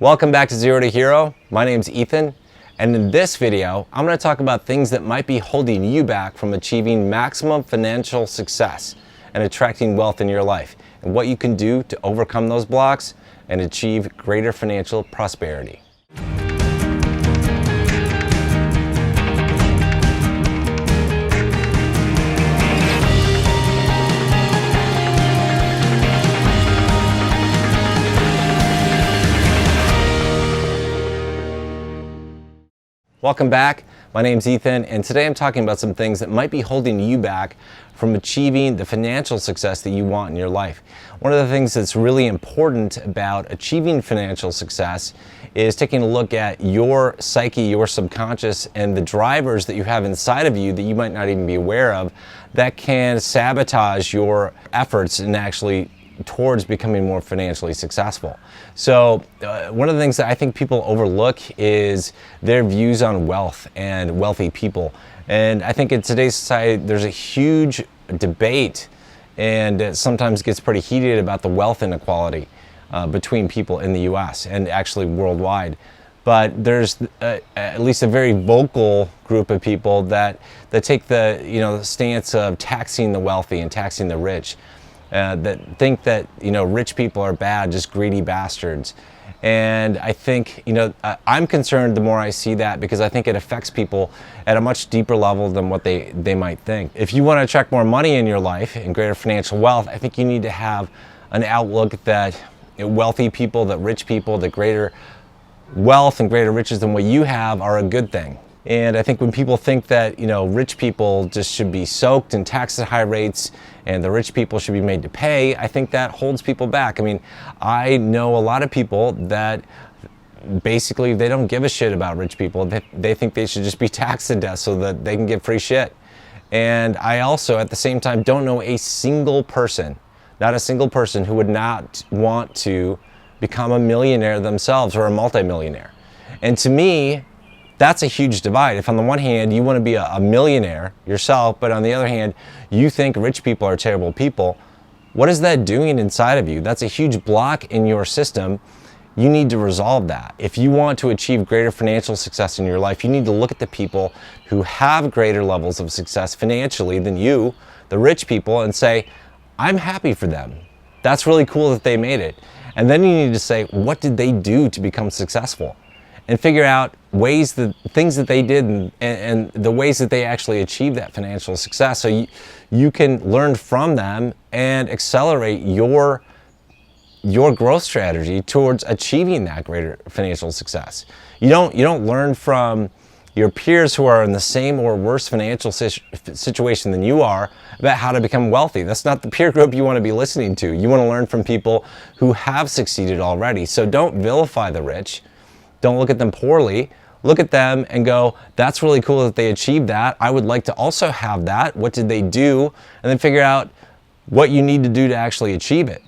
Welcome back to Zero to Hero. My name's Ethan, and in this video, I'm going to talk about things that might be holding you back from achieving maximum financial success and attracting wealth in your life, and what you can do to overcome those blocks and achieve greater financial prosperity. Welcome back. My name's Ethan, and today I'm talking about some things that might be holding you back from achieving the financial success that you want in your life. One of the things that's really important about achieving financial success is taking a look at your psyche, your subconscious, and the drivers that you have inside of you that you might not even be aware of that can sabotage your efforts in actually towards becoming more financially successful. So one of the things that I think people overlook is their views on wealth and wealthy people. And I think in today's society, there's a huge debate, and it sometimes gets pretty heated about the wealth inequality between people in the US and actually worldwide. But there's at least a very vocal group of people that take the stance of taxing the wealthy and taxing the rich. That think that rich people are bad, just greedy bastards. And I think I'm concerned the more I see that, because I think it affects people at a much deeper level than what they might think. If you want to attract more money in your life and greater financial wealth, I think you need to have an outlook that wealthy people, that rich people, that greater wealth and greater riches than what you have are a good thing. And I think when people think that rich people just should be soaked and taxed at high rates and the rich people should be made to pay, I think that holds people back. I mean, I know a lot of people that basically they don't give a shit about rich people. They think they should just be taxed to death so that they can get free shit. And I also, at the same time, don't know a single person, not a single person, who would not want to become a millionaire themselves or a multimillionaire. And to me, that's a huge divide. If on the one hand you want to be a millionaire yourself, but on the other hand you think rich people are terrible people, what is that doing inside of you? That's a huge block in your system. You need to resolve that. If you want to achieve greater financial success in your life, you need to look at the people who have greater levels of success financially than you, the rich people, and say, I'm happy for them. That's really cool that they made it. And then you need to say, what did they do to become successful? And figure out things that they did and the ways that they actually achieved that financial success, so you can learn from them and accelerate your growth strategy towards achieving that greater financial success. You don't learn from your peers who are in the same or worse financial situation than you are about how to become wealthy. That's not the peer group you want to be listening to. You want to learn from people who have succeeded already. So don't vilify the rich. Don't look at them poorly. Look at them and go, that's really cool that they achieved that. I would like to also have that. What did they do? And then figure out what you need to do to actually achieve it.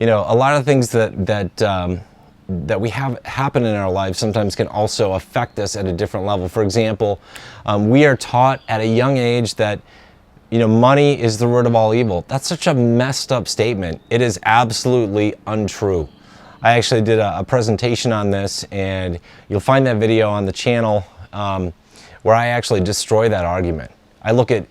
A lot of things that we have happen in our lives sometimes can also affect us at a different level. For example, we are taught at a young age that money is the root of all evil. That's such a messed up statement. It is absolutely untrue. I actually did a presentation on this, and you'll find that video on the channel where I actually destroy that argument. I look at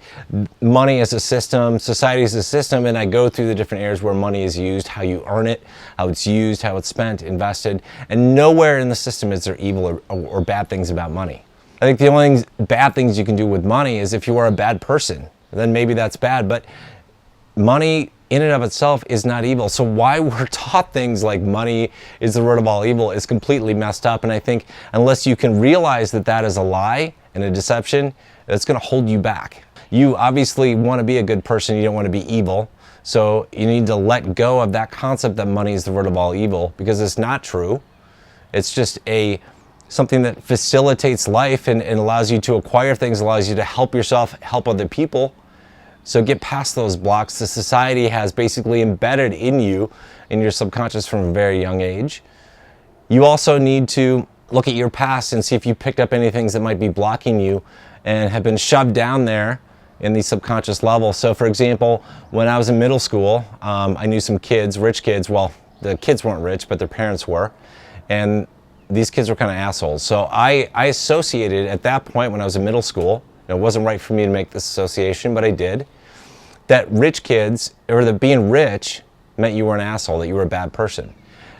money as a system, society as a system, and I go through the different areas where money is used, how you earn it, how it's used, how it's spent, invested, and nowhere in the system is there evil or bad things about money. I think the only bad things you can do with money is if you are a bad person, then maybe that's bad, but money in and of itself is not evil. So why we're taught things like money is the root of all evil is completely messed up. And I think unless you can realize that that is a lie and a deception, that's going to hold you back. You obviously want to be a good person. You don't want to be evil. So you need to let go of that concept that money is the root of all evil, because it's not true. It's just something that facilitates life and allows you to acquire things, allows you to help yourself, help other people. So get past those blocks. The society has basically embedded in you, in your subconscious from a very young age. You also need to look at your past and see if you picked up any things that might be blocking you and have been shoved down there in the subconscious level. So for example, when I was in middle school, I knew some kids, rich kids. Well, the kids weren't rich, but their parents were. And these kids were kind of assholes. So I associated at that point when I was in middle school, it wasn't right for me to make this association, but I did, that rich kids, or that being rich meant you were an asshole, that you were a bad person.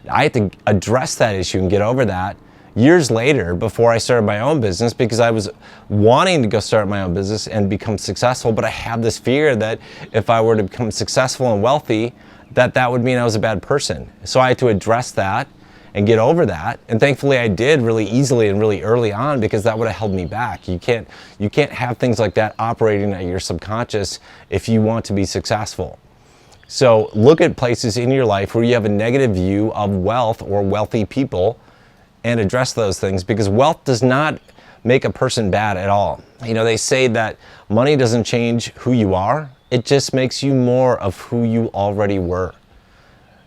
I had to address that issue and get over that years later before I started my own business, because I was wanting to go start my own business and become successful, but I had this fear that if I were to become successful and wealthy, that would mean I was a bad person. So I had to address that and get over that, and thankfully I did really easily and really early on, because that would have held me back. You can't have things like that operating at your subconscious if you want to be successful. So look at places in your life where you have a negative view of wealth or wealthy people and address those things, because wealth does not make a person bad at all. You know, they say that money doesn't change who you are, it just makes you more of who you already were.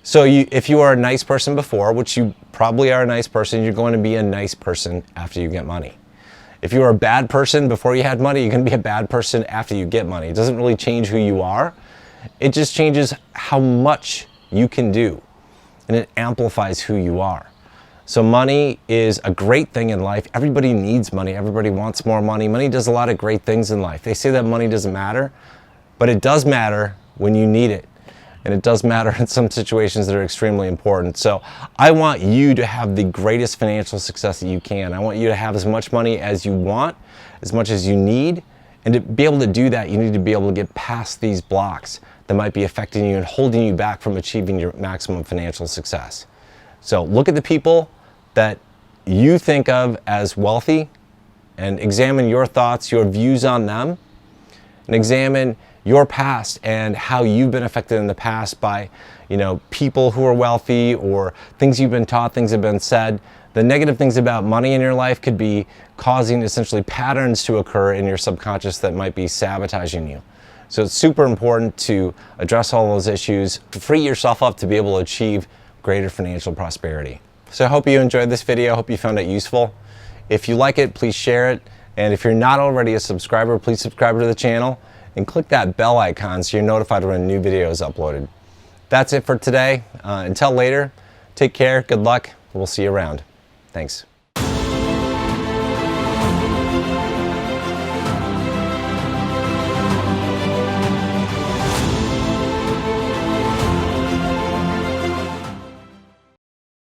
So if you are a nice person before, which you probably are a nice person, you're going to be a nice person after you get money. If you were a bad person before you had money, you're going to be a bad person after you get money. It doesn't really change who you are. It just changes how much you can do, and it amplifies who you are. So money is a great thing in life. Everybody needs money. Everybody wants more money. Money does a lot of great things in life. They say that money doesn't matter, but it does matter when you need it. And it does matter in some situations that are extremely important. So I want you to have the greatest financial success that you can. I want you to have as much money as you want, as much as you need. And to be able to do that, you need to be able to get past these blocks that might be affecting you and holding you back from achieving your maximum financial success. So look at the people that you think of as wealthy and examine your thoughts, your views on them, and examine your past and how you've been affected in the past by, people who are wealthy, or things you've been taught, things have been said. The negative things about money in your life could be causing essentially patterns to occur in your subconscious that might be sabotaging you. So it's super important to address all those issues, to free yourself up to be able to achieve greater financial prosperity. So I hope you enjoyed this video. I hope you found it useful. If you like it, please share it. And if you're not already a subscriber, please subscribe to the channel and click that bell icon so you're notified when a new video is uploaded. That's it for today. Until later, take care, good luck, we'll see you around. Thanks.